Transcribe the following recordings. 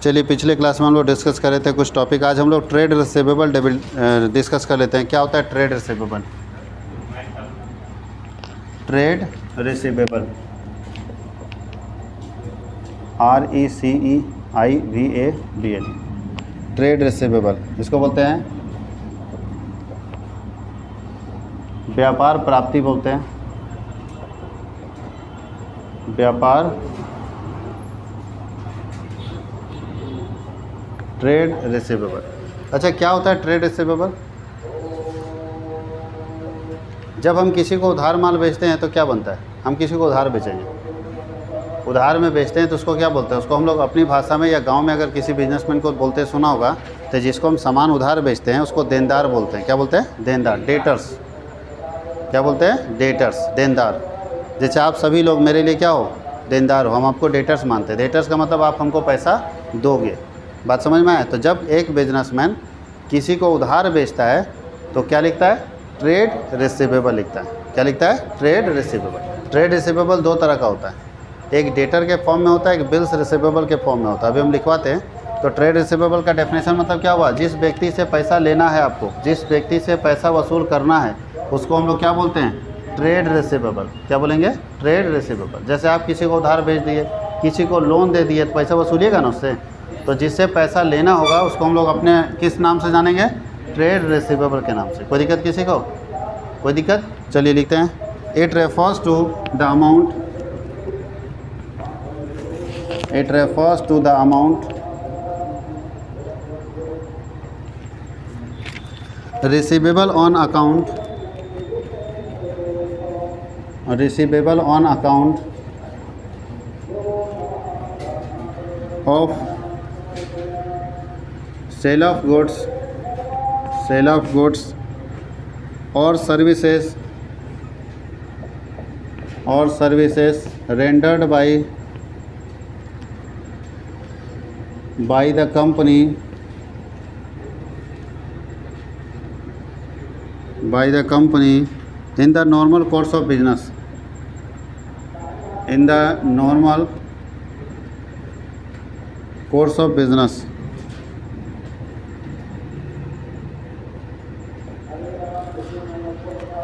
चलिए पिछले क्लास में हम लोग डिस्कस कर रहे थे कुछ टॉपिक, आज हम लोग ट्रेड रिसीवेबल डिस्कस कर लेते हैं। क्या होता है trade receivable? Trade receivable RECEIVABL, trade receivable इसको बोलते हैं व्यापार प्राप्ति बोलते हैं, व्यापार ट्रेड रिसीवेबल। अच्छा, क्या होता है ट्रेड रिसीवेबल? जब हम किसी को उधार माल बेचते हैं तो क्या बनता है? हम किसी को उधार बेचेंगे, उधार में बेचते हैं तो उसको क्या बोलते हैं? उसको हम लोग अपनी भाषा में या गांव में अगर किसी बिजनेसमैन को बोलते सुना होगा तो जिसको हम सामान उधार बेचते हैं उसको देनदार बोलते हैं। क्या बोलते हैं? देनदार, डेटर्स। क्या बोलते हैं? डेटर्स, देनदार। जैसे आप सभी लोग मेरे लिए क्या हो? देनदार हो, हम आपको डेटर्स मानते हैं। डेटर्स का मतलब आप हमको पैसा दोगे। बात समझ में आए? तो जब एक बिजनेसमैन किसी को उधार बेचता है तो क्या लिखता है? ट्रेड रिसीवेबल लिखता है। क्या लिखता है? Trade receivable. ट्रेड रिसीवेबल दो तरह का होता है, एक डेटर के फॉर्म में होता है, एक बिल्स रिसीवेबल के फॉर्म में होता है। अभी हम लिखवाते हैं। तो ट्रेड रिसीवेबल का डेफिनेशन मतलब क्या हुआ? जिस व्यक्ति से पैसा लेना है आपको, जिस व्यक्ति से पैसा वसूल करना है, उसको हम लोग क्या बोलते हैं? Trade receivable. क्या बोलेंगे? Trade receivable. जैसे आप किसी को उधार भेज दिए, किसी को लोन दे दिए तो पैसा वसूलिएगा ना उससे। तो जिससे पैसा लेना होगा उसको हम लोग अपने किस नाम से जानेंगे? ट्रेड रिसीवेबल के नाम से। कोई दिक्कत किसी को? कोई दिक्कत? चलिए लिखते हैं। It refers to the amount, it refers to the amount receivable on account, receivable on account of sale of goods, sale of goods और सर्विसेज, और services rendered by the company, by the company in the normal course of business, in the normal course of business।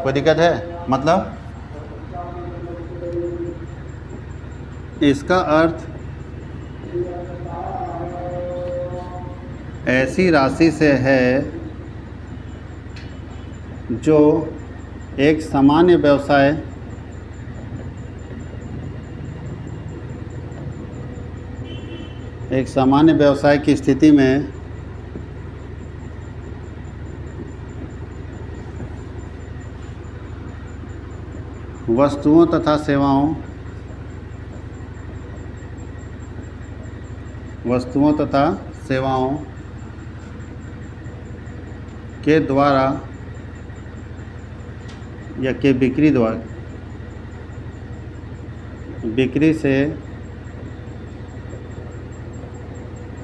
कोई दिक्कत है? मतलब इसका अर्थ ऐसी राशि से है जो एक सामान्य व्यवसाय, एक सामान्य व्यवसाय की स्थिति में वस्तुओं तथा सेवाओं, वस्तुओं तथा सेवाओं के द्वारा या के बिक्री द्वारा, बिक्री से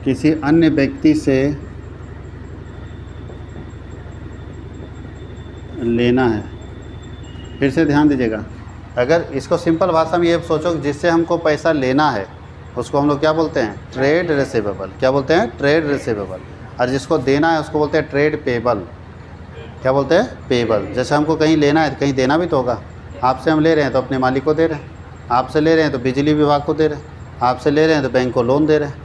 किसी अन्य व्यक्ति से लेना है। फिर से ध्यान दीजिएगा, अगर इसको सिंपल भाषा में ये सोचो कि जिससे हमको पैसा लेना है उसको हम लोग क्या बोलते हैं? Trade receivable. क्या बोलते हैं? Trade receivable. और जिसको देना है उसको बोलते हैं ट्रेड पेबल। क्या बोलते हैं? पेबल। जैसे हमको कहीं लेना है तो कहीं देना भी तो होगा। आपसे हम ले रहे हैं तो अपने मालिक को दे रहे हैं, आपसे ले रहे हैं तो बिजली विभाग को दे रहे हैं, आपसे ले रहे हैं तो बैंक को लोन दे रहे हैं।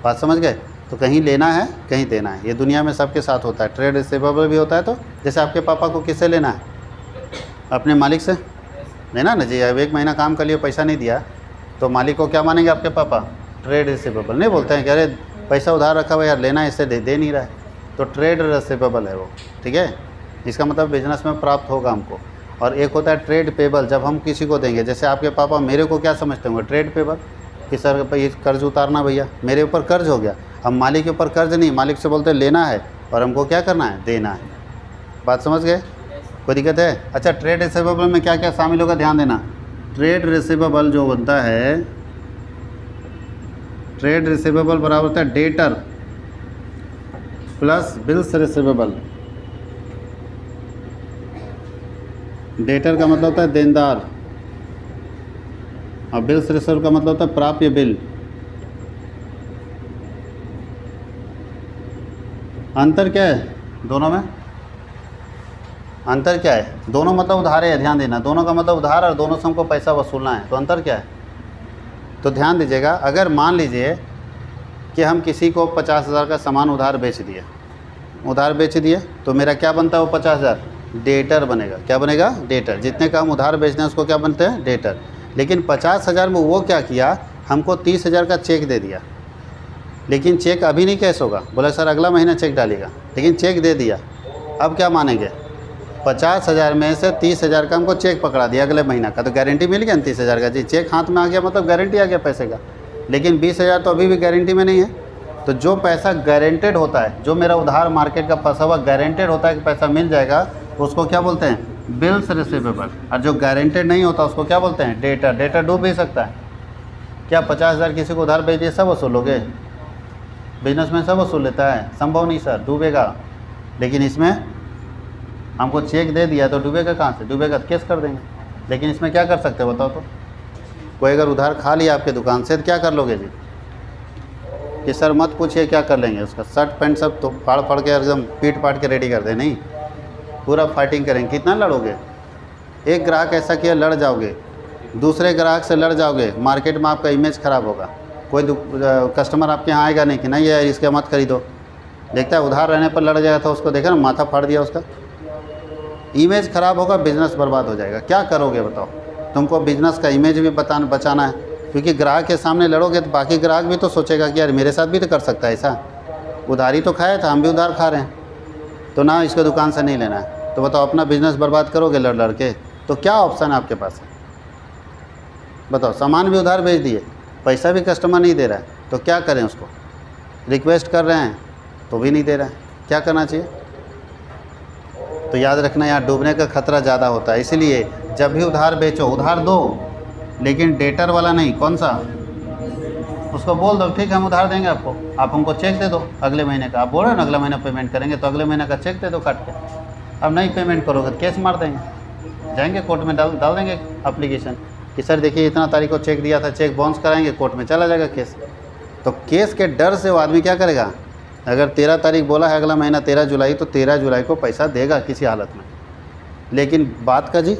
बात समझ गए? तो कहीं लेना है कहीं देना है, ये दुनिया में सबके साथ होता है। ट्रेड रिसीवेबल भी होता है। तो जैसे आपके पापा को किससे लेना है? अपने मालिक से लेना ना जी। अब 1 महीना काम कर लिए, पैसा नहीं दिया तो मालिक को क्या मानेंगे आपके पापा? Trade receivable. नहीं बोलते हैं कि अरे पैसा उधार रखा हुआ यार, लेना है इससे दे नहीं रहा है, तो ट्रेड रिसीवेबल है वो। ठीक है, इसका मतलब बिजनेस में प्राप्त होगा हमको। और एक होता है ट्रेड पेबल, जब हम किसी को देंगे। जैसे आपके पापा मेरे को क्या समझते होंगे? ट्रेड पेबल, कि सर भाई कर्ज उतारना भैया, मेरे ऊपर कर्ज हो गया। हम मालिक के ऊपर कर्ज नहीं, मालिक से बोलते लेना है और हमको क्या करना है? देना है। बात समझ गए? कोई दिक्कत है? अच्छा, ट्रेड रिसीवेबल में क्या क्या शामिल होगा ध्यान देना। ट्रेड रिसीवेबल जो बनता है, ट्रेड रिसीवेबल बराबर होता है debtor plus bills receivable. Debtor का मतलब होता है देनदार और बिल्स रिसीवेबल का मतलब होता है प्राप्य बिल। अंतर क्या है दोनों में? अंतर क्या है? दोनों मतलब उधार है, ध्यान देना, दोनों का मतलब उधार और दोनों से हमको पैसा वसूलना है, तो अंतर क्या है? तो ध्यान दीजिएगा, अगर मान लीजिए कि हम किसी को 50,000 का सामान उधार बेच दिए, तो मेरा क्या बनता है वो 50,000? डेटर बनेगा। क्या बनेगा? डेटर। जितने का हम उधार बेचते हैं उसको क्या बनते हैं? डेटर। लेकिन 50,000 में वो क्या किया, हमको 30,000 का चेक दे दिया, लेकिन चेक अभी नहीं कैश होगा, बोला सर अगला महीना चेक डालिएगा, लेकिन चेक दे दिया। अब क्या मानेंगे? 50,000 में से 30,000 का हमको चेक पकड़ा दिया अगले महीना का, तो गारंटी मिल गया 30,000 का जी, चेक हाथ में आ गया मतलब गारंटी आ गया पैसे का। लेकिन 20,000 तो अभी भी गारंटी में नहीं है। तो जो पैसा गारंटेड होता है, जो मेरा उधार मार्केट का फंसा हुआ गारंटेड होता है कि पैसा मिल जाएगा, उसको क्या बोलते हैं? Bills receivable. और जो गारंटेड नहीं होता उसको क्या बोलते हैं? डेटर। डेटर डूब भी सकता है। क्या 50,000 किसी को उधार भेज दिए सब वसूलोगे? बिजनेसमैन सब वसूल लेता है? संभव नहीं सर, डूबेगा। लेकिन इसमें हमको चेक दे दिया तो डूबेगा कहाँ से? डूबेगा तो केस कर देंगे। लेकिन इसमें क्या कर सकते हो बताओ तो? कोई अगर उधार खा लिया आपके दुकान से तो क्या कर लोगे जी? कि सर मत पूछिए क्या कर लेंगे, उसका शर्ट पैंट सब तो फाड़ के एकदम पीट पाट के रेडी कर दे? नहीं, पूरा फाइटिंग करेंगे। कितना लड़ोगे? एक ग्राहक ऐसा किया लड़ जाओगे, दूसरे ग्राहक से लड़ जाओगे, मार्केट में आपका इमेज ख़राब होगा। कोई कस्टमर आपके यहाँ आएगा नहीं कि नहीं यार इसके मत खरीदो, देखता है उधार रहने पर लड़ जाएगा, तो उसको देखा ना माथा फाड़ दिया, उसका इमेज ख़राब होगा, बिज़नेस बर्बाद हो जाएगा। क्या करोगे बताओ? तुमको बिज़नेस का इमेज भी बचाना है, क्योंकि ग्राहक के सामने लड़ोगे तो बाकी ग्राहक भी तो सोचेगा कि यार मेरे साथ भी तो कर सकता है ऐसा, उधारी तो खाया था, हम भी उधार खा रहे हैं, तो ना इसको दुकान से नहीं लेना है। तो बताओ अपना बिज़नेस बर्बाद करोगे लड़ के? तो क्या ऑप्शन है आपके पास? बताओ, सामान भी उधार बेच दिए, पैसा भी कस्टमर नहीं दे रहा है, तो क्या करें? उसको रिक्वेस्ट कर रहे हैं तो भी नहीं दे रहा है, क्या करना चाहिए? तो याद रखना यहाँ डूबने का खतरा ज़्यादा होता है, इसलिए जब भी उधार बेचो, उधार दो लेकिन डेटर वाला नहीं। कौन सा? उसको बोल दो ठीक है हम उधार देंगे आपको, आप हमको चेक दे दो अगले महीने का। आप बोल रहे हो ना अगले महीने पेमेंट करेंगे, तो अगले महीने का चेक दे दो काट के। अब नहीं पेमेंट करोगे तो केस मार देंगे, जाएंगे कोर्ट में डाल देंगे एप्लीकेशन कि सर देखिए इतना तारीख को चेक दिया था, चेक बाउंस कराएंगे, कोर्ट में चला जाएगा केस। तो केस के डर से वो आदमी क्या करेगा? अगर 13 तारीख बोला है अगला महीना 13 जुलाई, तो 13 जुलाई को पैसा देगा किसी हालत में। लेकिन बात का जी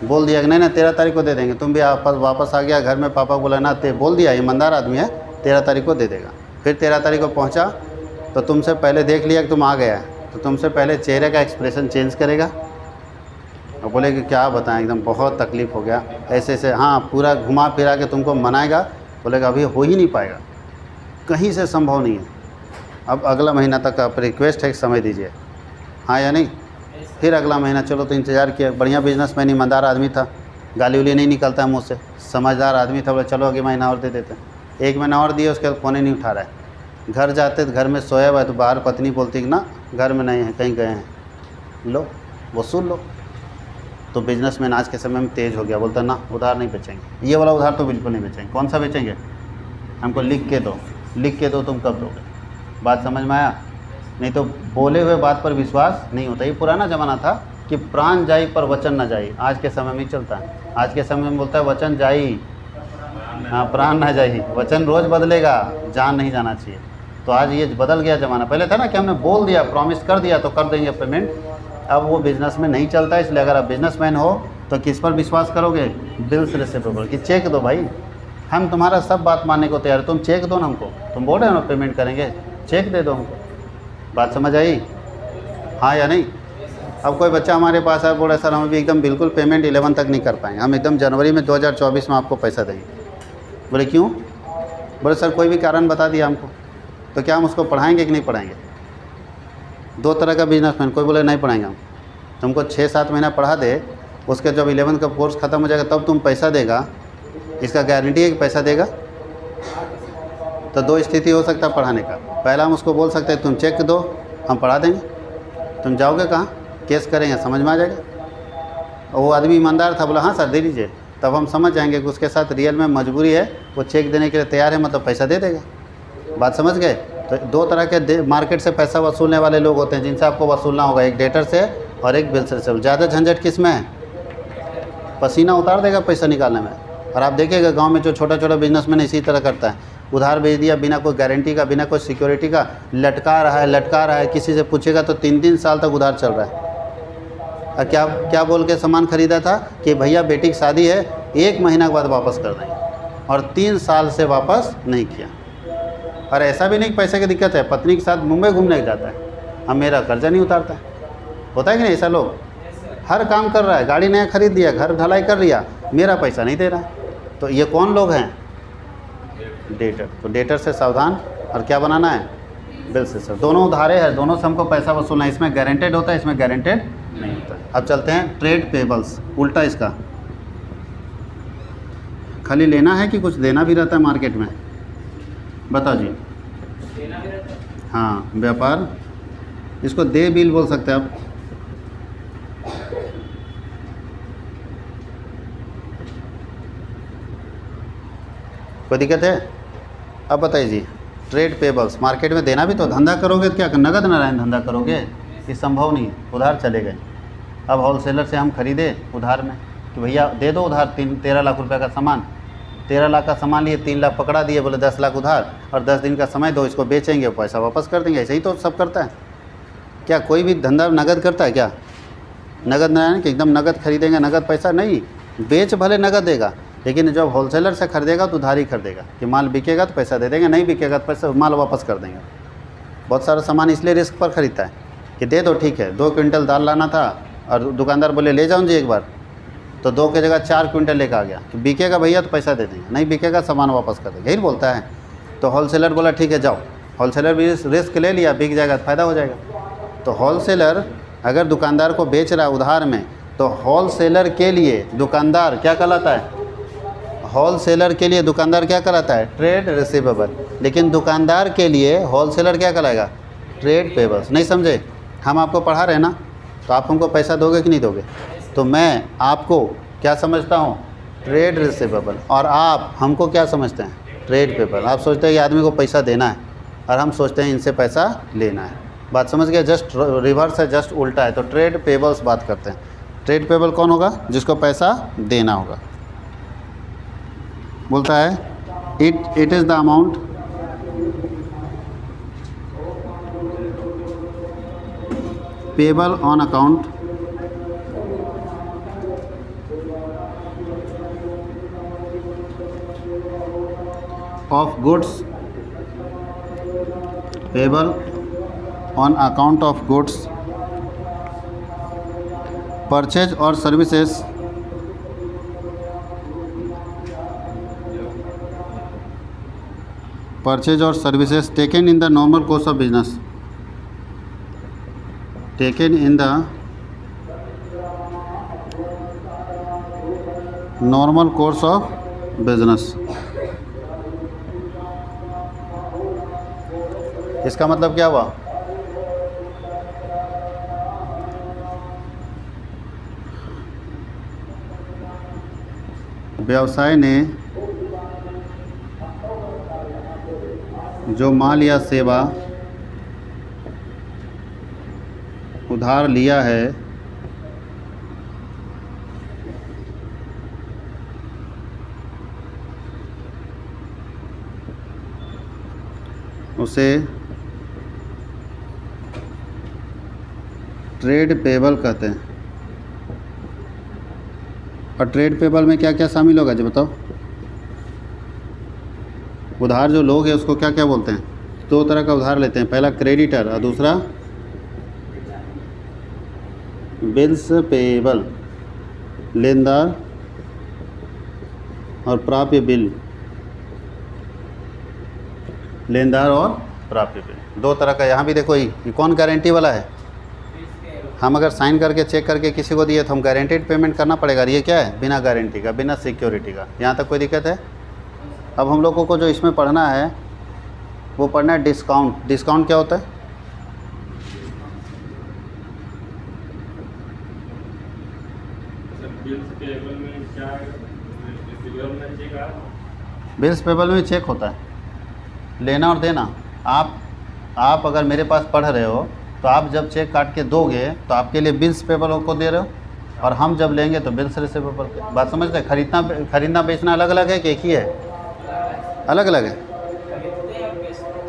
बोल दिया कि नहीं 13 तारीख को दे देंगे, तुम भी वापस आ गया घर में, पापा को बोला ना, बोल दिया ईमानदार आदमी है 13 तारीख को दे देगा। फिर 13 तारीख को पहुंचा तो तुमसे पहले देख लिया कि तुम आ गया, तो तुमसे पहले चेहरे का एक्सप्रेशन चेंज करेगा और बोले कि क्या बताएं एकदम बहुत तकलीफ़ हो गया ऐसे ऐसे, हाँ पूरा घुमा फिरा के तुमको मनाएगा, बोलेगा अभी हो ही नहीं पाएगा, कहीं से संभव नहीं है, अब अगला महीना तक आप रिक्वेस्ट है समय दीजिए, हाँ या नहीं। फिर अगला महीना चलो तो इंतज़ार किया, बढ़िया बिजनेसमैन ईमानदार आदमी था, गाली उली नहीं निकलता है मुँह से, समझदार आदमी था, बोले चलो अगले महीना और दे देते हैं। 1 महीना और दिए, उसके बाद फ़ोन ही नहीं उठा रहा है। घर जाते तो घर में सोया हुआ है, तो बाहर पत्नी बोलती कि ना घर में नहीं है, कहीं गए हैं, लो वसूल लो। तो बिजनेसमैन आज के समय में तेज़ हो गया, बोलता ना उधार नहीं बेचेंगे, ये वाला उधार तो बिल्कुल नहीं बेचेंगे। कौन सा बेचेंगे? हमको लिख के दो, तुम कब दोगे? बात समझ में आया? नहीं तो बोले हुए बात पर विश्वास नहीं होता। ये पुराना ज़माना था कि प्राण जाई पर वचन न जाई, आज के समय में चलता है। आज के समय में बोलता है वचन जाई, हाँ प्राण ना जाई, वचन रोज़ बदलेगा, जान नहीं जाना चाहिए। तो आज ये बदल गया ज़माना। पहले था ना कि हमने बोल दिया, प्रॉमिस कर दिया तो कर देंगे पेमेंट, अब वो बिज़नेस में नहीं चलता है। इसलिए अगर आप बिजनेसमैन हो तो किस पर विश्वास करोगे? बिल्स रिसीवेबल, कि चेक दो भाई, हम तुम्हारा सब बात मानने को तैयार, तुम चेक दो ना हमको, तुम बोल रहे हो ना पेमेंट करेंगे, चेक दे दो हमको। बात समझ आई? हाँ या नहीं? अब कोई बच्चा हमारे पास आया, बोले सर हम अभी एकदम बिल्कुल पेमेंट 11 तक नहीं कर पाएंगे, हम एकदम जनवरी में 2024 में आपको पैसा देंगे। बोले क्यों? बोले सर कोई भी कारण बता दिया हमको। तो क्या हम उसको पढ़ाएंगे कि नहीं पढ़ाएंगे? 2 तरह का बिजनेसमैन, कोई बोले नहीं पढ़ाएंगे हम, तुमको 6-7 महीना पढ़ा दे, उसके जब 11 का कोर्स ख़त्म हो जाएगा तब तुम पैसा देगा, इसका गारंटी है कि पैसा देगा? तो 2 स्थिति हो सकता है पढ़ाने का। पहला हम उसको बोल सकते हैं तुम चेक दो हम पढ़ा देंगे, तुम जाओगे कहाँ, केस करेंगे, समझ में आ जाएगा। और वो आदमी ईमानदार था, बोला हाँ सर दे दीजिए, तब हम समझ जाएंगे कि उसके साथ रियल में मजबूरी है, वो चेक देने के लिए तैयार है, मतलब पैसा दे देगा। बात समझ गए? तो 2 तरह के मार्केट से पैसा वसूलने वाले लोग होते हैं जिनसे आपको वसूलना होगा, एक डेटर से और एक बिल से। ज़्यादा झंझट किस में है? पसीना उतार देगा पैसा निकालने में। और आप देखिएगा गांव में जो छोटा छोटा बिजनेसमैन इसी तरह करता है, उधार भेज दिया बिना कोई गारंटी का, बिना कोई सिक्योरिटी का, लटका रहा है, किसी से पूछेगा तो 3-3 साल तक उधार चल रहा है। और क्या क्या बोल के सामान खरीदा था कि भैया बेटी की शादी है, 1 महीना के बाद वापस कर देंगे, और 3 साल से वापस नहीं किया। और ऐसा भी नहीं कि पैसे की दिक्कत है, पत्नी के साथ मुंबई घूमने जाता है, हम मेरा कर्जा नहीं उतारता है, होता है कि नहीं? ऐसा लोग हर काम कर रहा है, गाड़ी नया खरीद लिया, घर ढलाई कर लिया, मेरा पैसा नहीं दे रहा। तो ये कौन लोग हैं? डेटर। तो डेटर से सावधान। और क्या बनाना है? बिल से सर। दोनों उधारे हैं, दोनों से हमको पैसा वसूलना है, इसमें गारंटेड होता है, इसमें गारंटेड नहीं होता है। अब चलते हैं ट्रेड पेबल्स, उल्टा इसका। खाली लेना है कि कुछ देना भी रहता है मार्केट में? बताओ जी। देना भी रहता है। हाँ, व्यापार, इसको दे बिल बोल सकते हैं आप। कोई दिक्कत है? अब बताइए जी, ट्रेड पेबल्स, मार्केट में देना भी तो, धंधा करोगे तो क्या नगद नारायण धंधा करोगे? ये संभव नहीं है, उधार चले गए। अब होलसेलर से हम खरीदे उधार में कि भैया दे दो उधार 13 लाख रुपए का सामान, 13 लाख का सामान लिए, 3 लाख पकड़ा दिए, बोले 10 लाख उधार और 10 दिन का समय दो, इसको बेचेंगे, पैसा वापस कर देंगे। ऐसे ही तो सब करता है। क्या कोई भी धंधा नगद करता है क्या? नगद नारायण कि एकदम नगद खरीदेंगे, नगद पैसा नहीं, बेच भले नगद देगा, लेकिन जब होलसेलर से खरीदेगा तो उधारी खरीदेगा कि माल बिकेगा तो पैसा दे देंगे, नहीं बिकेगा तो पैसा माल वापस कर देंगे। बहुत सारा सामान इसलिए रिस्क पर ख़रीदता है कि दे दो, ठीक है, 2 क्विंटल दाल लाना था और दुकानदार बोले ले जाऊँ जी एक बार, तो 2 की जगह 4 क्विंटल लेकर आ गया कि बिकेगा भैया तो पैसा दे देंगे, नहीं बिकेगा सामान वापस कर देंगे, यही बोलता है। तो होलसेलर बोला ठीक है जाओ, होलसेलर भी रिस्क ले लिया, बिक जाएगा तो फ़ायदा हो जाएगा। तो होलसेलर अगर दुकानदार को बेच रहा है उधार में, तो होलसेलर के लिए दुकानदार क्या कहलाता है? होलसेलर के लिए दुकानदार क्या कहलाता है? Trade receivable. लेकिन दुकानदार के लिए होलसेलर क्या कहलाएगा? Trade payables. नहीं समझे? हम आपको पढ़ा रहे हैं ना, तो आप हमको पैसा दोगे कि नहीं दोगे? तो मैं आपको क्या समझता हूँ? Trade receivable. और आप हमको क्या समझते हैं? Trade payable. आप सोचते हैं कि आदमी को पैसा देना है और हम सोचते हैं इनसे पैसा लेना है। बात समझ गए? जस्ट रिवर्स है, जस्ट उल्टा है। तो ट्रेड पेबल्स बात करते हैं। ट्रेड पेबल कौन होगा? जिसको पैसा देना होगा। बोलता है it is the amount payable on account of goods, payable on account of goods purchase और services purchase or services taken in the normal course of business, taken in the normal course of business। इसका मतलब क्या हुआ? व्यवसाय ने जो माल या सेवा उधार लिया है उसे ट्रेड पेबल कहते हैं। और ट्रेड पेबल में क्या क्या शामिल होगा जी बताओ? उधार जो लोग हैं उसको क्या क्या बोलते हैं? 2 तरह का उधार लेते हैं, पहला क्रेडिटर और दूसरा बिल्स पेबल, लेनदार और प्राप्य बिल, लेनदार और प्राप्य बिल, 2 तरह का। यहाँ भी देखो ये कौन गारंटी वाला है? हम अगर साइन करके चेक करके किसी को दिए तो हम गारंटेड पेमेंट करना पड़ेगा। ये क्या है? बिना गारंटी का, बिना सिक्योरिटी का। यहाँ तक कोई दिक्कत है? अब हम लोगों को जो इसमें पढ़ना है वो पढ़ना है डिस्काउंट। डिस्काउंट क्या होता है? बिल्स पेबल में चेक होता है, लेना और देना। आप अगर मेरे पास पढ़ रहे हो तो आप जब चेक काट के दोगे तो आपके लिए बिल्स पेबल को दे रहे हो, और हम जब लेंगे तो बिल्स रिसीवेबल। बात समझते हैं? खरीदना बेचना अलग अलग है कि एक ही है? अलग अलग है।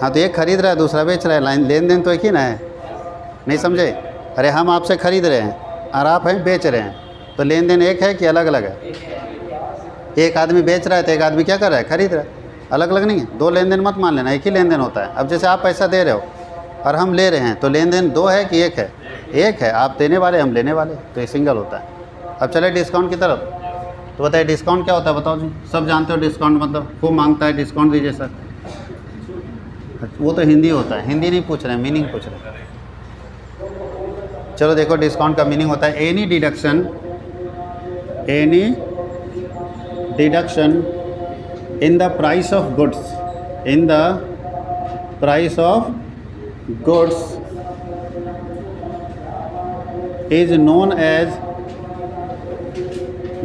हाँ तो एक खरीद रहा है दूसरा बेच रहा है, लाइन लेन देन तो एक ही ना है, नहीं समझे? अरे हम आपसे खरीद रहे हैं और आप हैं बेच रहे हैं, तो लेन देन एक है कि अलग अलग है? एक आदमी बेच रहा है तो एक आदमी क्या कर रहा है? खरीद रहा है, अलग अलग नहीं है। दो लेन देन मत मान लेना, एक ही लेन देन होता है। अब जैसे आप पैसा दे रहे हो और हम ले रहे हैं, तो लेन देन दो है कि एक है? एक है, आप देने वाले हम लेने वाले, तो ये सिंगल होता है। अब चले डिस्काउंट की तरफ, तो बताइए डिस्काउंट क्या होता है? बताओ जी, सब जानते हो डिस्काउंट मतलब खूब मांगता है डिस्काउंट दीजिए सर, वो तो हिंदी होता है, हिंदी नहीं पूछ रहे हैं, मीनिंग पूछ रहे हैं। चलो देखो डिस्काउंट का मीनिंग होता है any deduction in the price of goods, in the price of goods is known as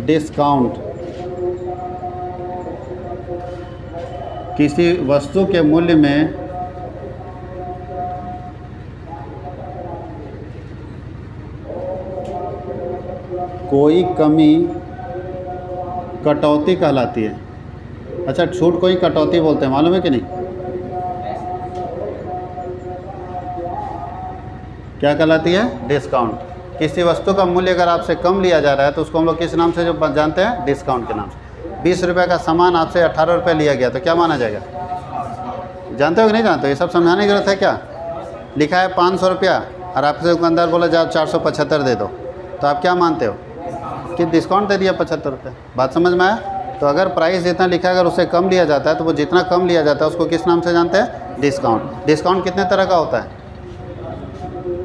discount. किसी वस्तु के मूल्य में कोई कमी कटौती कहलाती है। अच्छा, छूट को ही कटौती बोलते हैं, मालूम है कि नहीं? क्या कहलाती है? डिस्काउंट। किसी वस्तु का मूल्य अगर आपसे कम लिया जा रहा है तो उसको हम लोग किस नाम से जो जानते हैं? डिस्काउंट के नाम से। 20 रुपये का सामान आपसे 18 रुपये लिया गया तो क्या माना जाएगा? जानते हो कि नहीं जानते हो? ये सब समझाने की जरूरत है क्या? लिखा है 500 रुपया और आपसे दुकानदार बोला जाओ 475 दे दो, तो आप क्या मानते हो कि डिस्काउंट दे दिया 75 रुपये? बात समझ में आया? तो अगर प्राइस जितना लिखा है अगर उससे कम लिया जाता है तो वो जितना कम लिया जाता है उसको किस नाम से जानते हैं? डिस्काउंट। डिस्काउंट कितने तरह का होता है?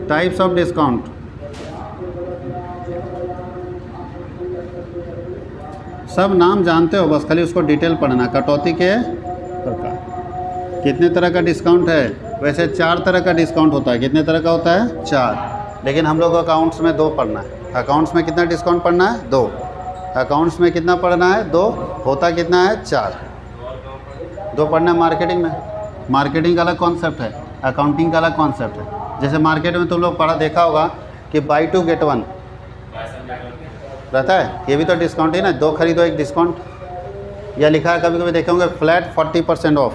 Types of discount. सब नाम जानते हो, बस खाली उसको डिटेल पढ़ना। कटौती के प्रकार। कितने तरह का डिस्काउंट है? वैसे 4 तरह का डिस्काउंट होता है। कितने तरह का होता है? 4। लेकिन हम लोग अकाउंट्स में 2 पढ़ना है। अकाउंट्स में कितना डिस्काउंट पढ़ना है? 2। अकाउंट्स में कितना पढ़ना है? 2। होता कितना है? 4। 2 पढ़ना है मार्केटिंग में। मार्केटिंग का अलग कॉन्सेप्ट है, अकाउंटिंग का अलग कॉन्सेप्ट है। जैसे मार्केट में तुम लोग पढ़ा देखा होगा कि बाई 2 गेट 1 रहता है, ये भी तो डिस्काउंट ही ना, 2 खरीदो 1 डिस्काउंट। या लिखा है कभी कभी देखे होंगे फ्लैट 40% ऑफ,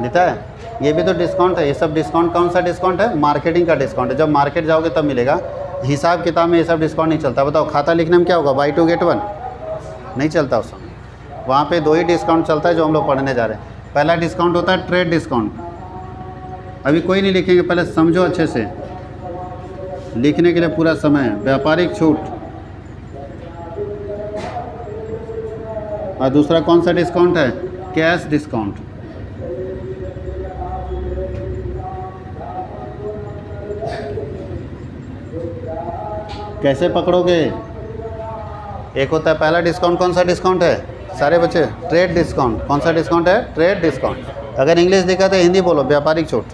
लिखा है, ये भी तो डिस्काउंट है। ये सब डिस्काउंट कौन सा डिस्काउंट है? मार्केटिंग का डिस्काउंट है। जब मार्केट जाओगे तब मिलेगा। हिसाब किताब में ये सब डिस्काउंट नहीं चलता। बताओ खाता लिखने में क्या होगा? बाई 2 गेट 1 नहीं चलता उस समय। वहाँ पे 2 ही डिस्काउंट चलता है जो हम लोग पढ़ने जा रहे हैं। पहला डिस्काउंट होता है ट्रेड डिस्काउंट। अभी कोई नहीं लिखेंगे, पहले समझो अच्छे से, लिखने के लिए पूरा समय। व्यापारिक छूट। और दूसरा कौन सा डिस्काउंट है? Cash discount. कैसे पकड़ोगे? एक होता है पहला डिस्काउंट, कौन सा डिस्काउंट है सारे बच्चे? Trade discount. कौन सा डिस्काउंट है? Trade discount. अगर इंग्लिश दिखा तो हिंदी बोलो, व्यापारिक छूट।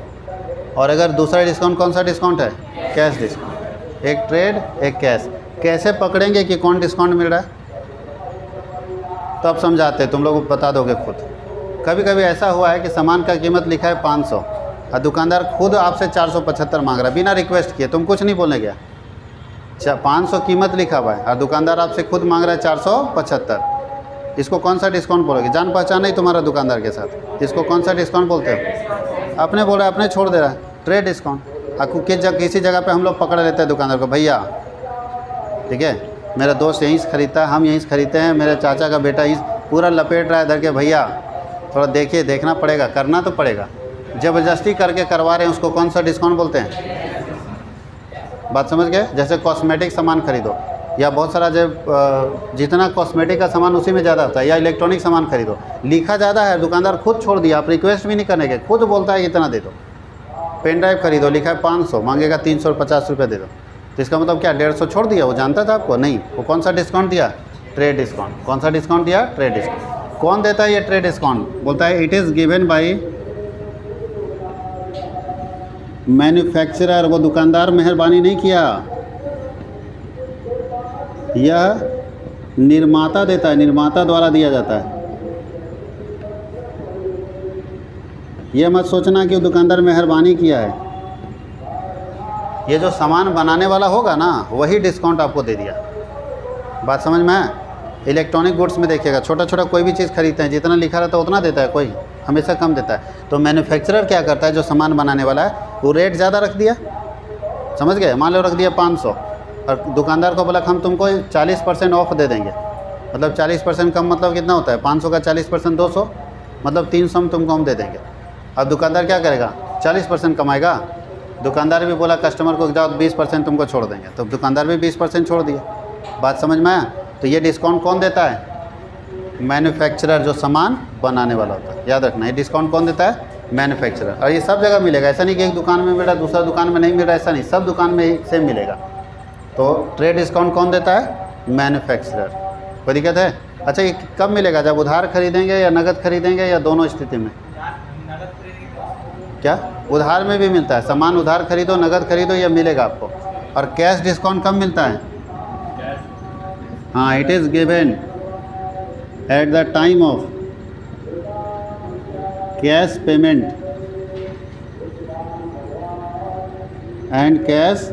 और अगर दूसरा डिस्काउंट कौन सा डिस्काउंट है? Cash discount. एक ट्रेड एक कैश। कैसे पकड़ेंगे कि कौन डिस्काउंट मिल रहा है? तो अब समझाते हैं, तुम लोग बता दोगे खुद। कभी कभी ऐसा हुआ है कि सामान का कीमत लिखा है 500 और दुकानदार खुद आपसे 475 मांग रहा है बिना रिक्वेस्ट किए। तुम कुछ नहीं बोलने गया, 500 कीमत लिखा हुआ है और दुकानदार आपसे खुद मांग रहा है 475। इसको कौन सा डिस्काउंट बोलोगे? जान पहचान नहीं तुम्हारा दुकानदार के साथ, इसको कौन सा डिस्काउंट बोलते हो? अपने बोल रहा है, अपने छोड़ दे रहा है, ट्रेड डिस्काउंट। आपको किसी जगह पे हम लोग पकड़ लेते हैं दुकानदार को, भैया ठीक है मेरा दोस्त यहीं से खरीदता है, हम यहीं से खरीदते हैं, मेरे चाचा का बेटा यहीं, पूरा लपेट रहा है इधर के, भैया थोड़ा देखिए, देखना पड़ेगा, करना तो पड़ेगा। ज़बरदस्ती करके करवा रहे हैं, उसको कौन सा डिस्काउंट बोलते हैं? बात समझ गए? जैसे कॉस्मेटिक सामान खरीदो, या बहुत सारा जब जितना कॉस्मेटिक का सामान उसी में ज़्यादा होता है, या इलेक्ट्रॉनिक सामान खरीदो, लिखा ज़्यादा है, दुकानदार खुद छोड़ दिया, आप रिक्वेस्ट भी नहीं करने के, खुद बोलता है इतना दे दो। पेन ड्राइव खरीदो, लिखा है 500, मांगेगा 350 रुपये दे दो, तो इसका मतलब क्या 150 छोड़ दिया? वो जानता था आपको? नहीं। वो कौन सा डिस्काउंट दिया? Trade discount. कौन सा डिस्काउंट दिया? Trade discount. कौन देता है ये ट्रेड डिस्काउंट? बोलता है it is given by manufacturer. वो दुकानदार मेहरबानी नहीं किया, यह निर्माता देता है, निर्माता द्वारा दिया जाता है। यह मत सोचना कि वो दुकानदार मेहरबानी किया है, ये जो सामान बनाने वाला होगा ना वही डिस्काउंट आपको दे दिया। बात समझ में आया? इलेक्ट्रॉनिक गुड्स में देखिएगा, छोटा छोटा कोई भी चीज़ खरीदते हैं, जितना लिखा रहता है उतना देता है कोई? हमेशा कम देता है। तो मैन्युफैक्चरर क्या करता है, जो सामान बनाने वाला है वो रेट ज़्यादा रख दिया, समझ गए, मान लो रख दिया 500 और दुकानदार को बोला हम तुमको 40% ऑफ दे देंगे, मतलब 40% कम मतलब कितना होता है, 500 का 40% 200, मतलब 300 में तुमको हम दे देंगे। अब दुकानदार क्या करेगा, 40% कमाएगा। दुकानदार भी बोला कस्टमर को जाओ 20% तुमको छोड़ देंगे, तो दुकानदार भी 20% छोड़ दिया। बात समझ में आया। तो ये डिस्काउंट कौन देता है, मैन्युफैक्चरर, जो सामान बनाने वाला होता है। याद रखना, ये डिस्काउंट कौन देता है, मैन्युफैक्चरर। और ये सब जगह मिलेगा, ऐसा नहीं कि एक दुकान में मिल रहा दूसरा दुकान में नहीं मिल रहा, ऐसा नहीं, सब दुकान में सेम मिलेगा। तो ट्रेड डिस्काउंट कौन देता है, मैन्युफैक्चरर। कोई दिक्कत है। अच्छा, ये कब मिलेगा, जब उधार खरीदेंगे या नगद खरीदेंगे या दोनों स्थिति में। नगद खरीदेंगे क्या, उधार में भी मिलता है, सामान उधार खरीदो नगद खरीदो ये मिलेगा आपको। और कैश डिस्काउंट कब मिलता है, हाँ, it is given at the time of cash payment and cash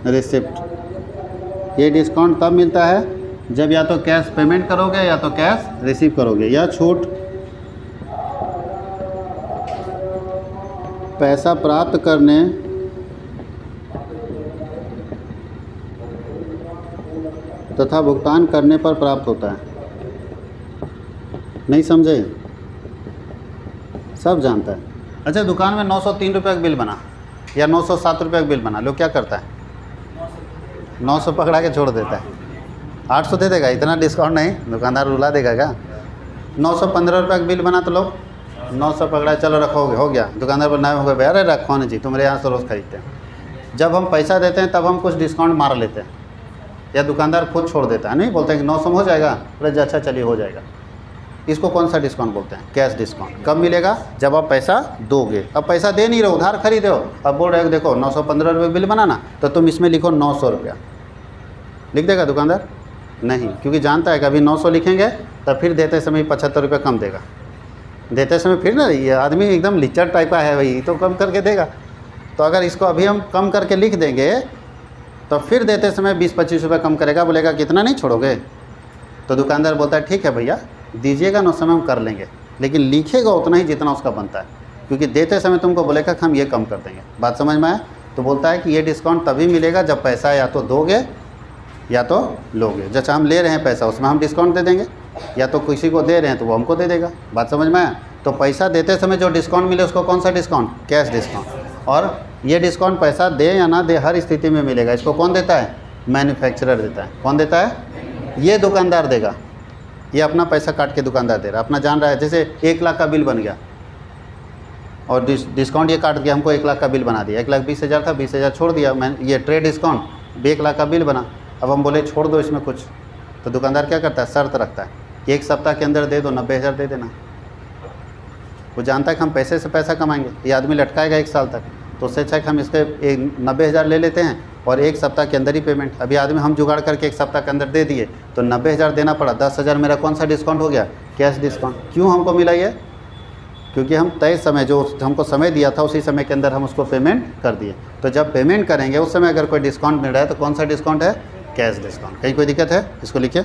receipt. ये डिस्काउंट तब मिलता है जब या तो कैश पेमेंट करोगे या तो कैश रिसीव करोगे। यह छूट पैसा प्राप्त करने तथा भुगतान करने पर प्राप्त होता है। नहीं समझे, सब जानता है। अच्छा, दुकान में 903 रुपये का बिल बना या 907 रुपये का बिल बना, लोग क्या करता है, 900 पकड़ा के छोड़ देता है, 800 दे देगा, इतना डिस्काउंट नहीं, दुकानदार रुला देगा क्या। 915 रुपये का बिल बना तो लोग 900 पकड़ा, चलो रखोगे, हो गया। दुकानदार पर नए हो गए, अरे रखो नहीं जी, तुम्हारे यहाँ से रोज़ खरीदते हैं। जब हम पैसा देते हैं तब हम कुछ डिस्काउंट मार लेते हैं, या दुकानदार खुद छोड़ देता है, नहीं बोलते हैं कि 900 में हो जाएगा, अरे अच्छा चलिए हो जाएगा। इसको कौन सा डिस्काउंट बोलते हैं, कैश डिस्काउंट। कब मिलेगा, जब आप पैसा दोगे। अब पैसा दे नहीं रहे, उधार खरीदे हो, अब बोल रहे हो देखो 915 रुपये बिल बनाना, तो तुम इसमें लिखो 900 रुपया, लिख देगा दुकानदार, नहीं, क्योंकि जानता है कि अभी 900 लिखेंगे तब फिर देते समय 75 रुपये कम देगा। देते समय फिर ना, ये आदमी एकदम लिचर टाइप का है भाई, तो कम करके देगा। तो अगर इसको अभी हम कम करके लिख देंगे तो फिर देते समय 20-25 रुपये कम करेगा, बोलेगा कितना नहीं छोड़ोगे। तो दुकानदार बोलता है ठीक है भैया दीजिएगा, ना समय हम कर लेंगे, लेकिन लिखेगा उतना ही जितना उसका बनता है, क्योंकि देते समय तुमको बोलेगा कि हम ये कम कर देंगे। बात समझ में आया। तो बोलता है कि ये डिस्काउंट तभी मिलेगा जब पैसा या तो दोगे या तो लोगे। जैसे हम ले रहे हैं पैसा, उसमें हम डिस्काउंट दे देंगे, या तो किसी को दे रहे हैं तो वो हमको दे देगा। बात समझ में आया। तो पैसा देते समय जो डिस्काउंट मिले उसको कौन सा डिस्काउंट, कैश डिस्काउंट। और ये डिस्काउंट पैसा दे या ना दे हर स्थिति में मिलेगा। इसको कौन देता है, मैन्युफैक्चरर देता है। कौन देता है, ये दुकानदार देगा, ये अपना पैसा काट के दुकानदार दे रहा है, अपना जान रहा है। जैसे 1 लाख का बिल बन गया और डिस्काउंट ये काट दिया, हमको 1 लाख का बिल बना दिया, 1,20,000 था, 20,000 छोड़ दिया, मैं ये ट्रेड डिस्काउंट 1 लाख का बिल बना। अब हम बोले छोड़ दो इसमें कुछ, तो दुकानदार क्या करता है, शर्त रखता है, 1 सप्ताह के अंदर दे दो, 90,000 दे देना। वो जानता है कि हम पैसे से पैसा कमाएंगे, ये आदमी लटकाएगा 1 साल तक, तो उससे अच्छा है कि हम इसके 90,000 ले लेते हैं और 1 सप्ताह के अंदर ही पेमेंट। अभी आदमी हम जुगाड़ करके 1 सप्ताह के अंदर दे दिए तो 90,000 देना पड़ा, 10,000 मेरा कौन सा डिस्काउंट हो गया, कैश डिस्काउंट। क्यों हमको मिला ये, क्योंकि हम तय समय जो हमको समय दिया था उसी समय के अंदर हम उसको पेमेंट कर दिए। तो जब पेमेंट करेंगे उस समय अगर कोई डिस्काउंट मिल रहा है तो कौन सा डिस्काउंट है, कैश डिस्काउंट। कहीं कोई दिक्कत है, इसको लिखिए।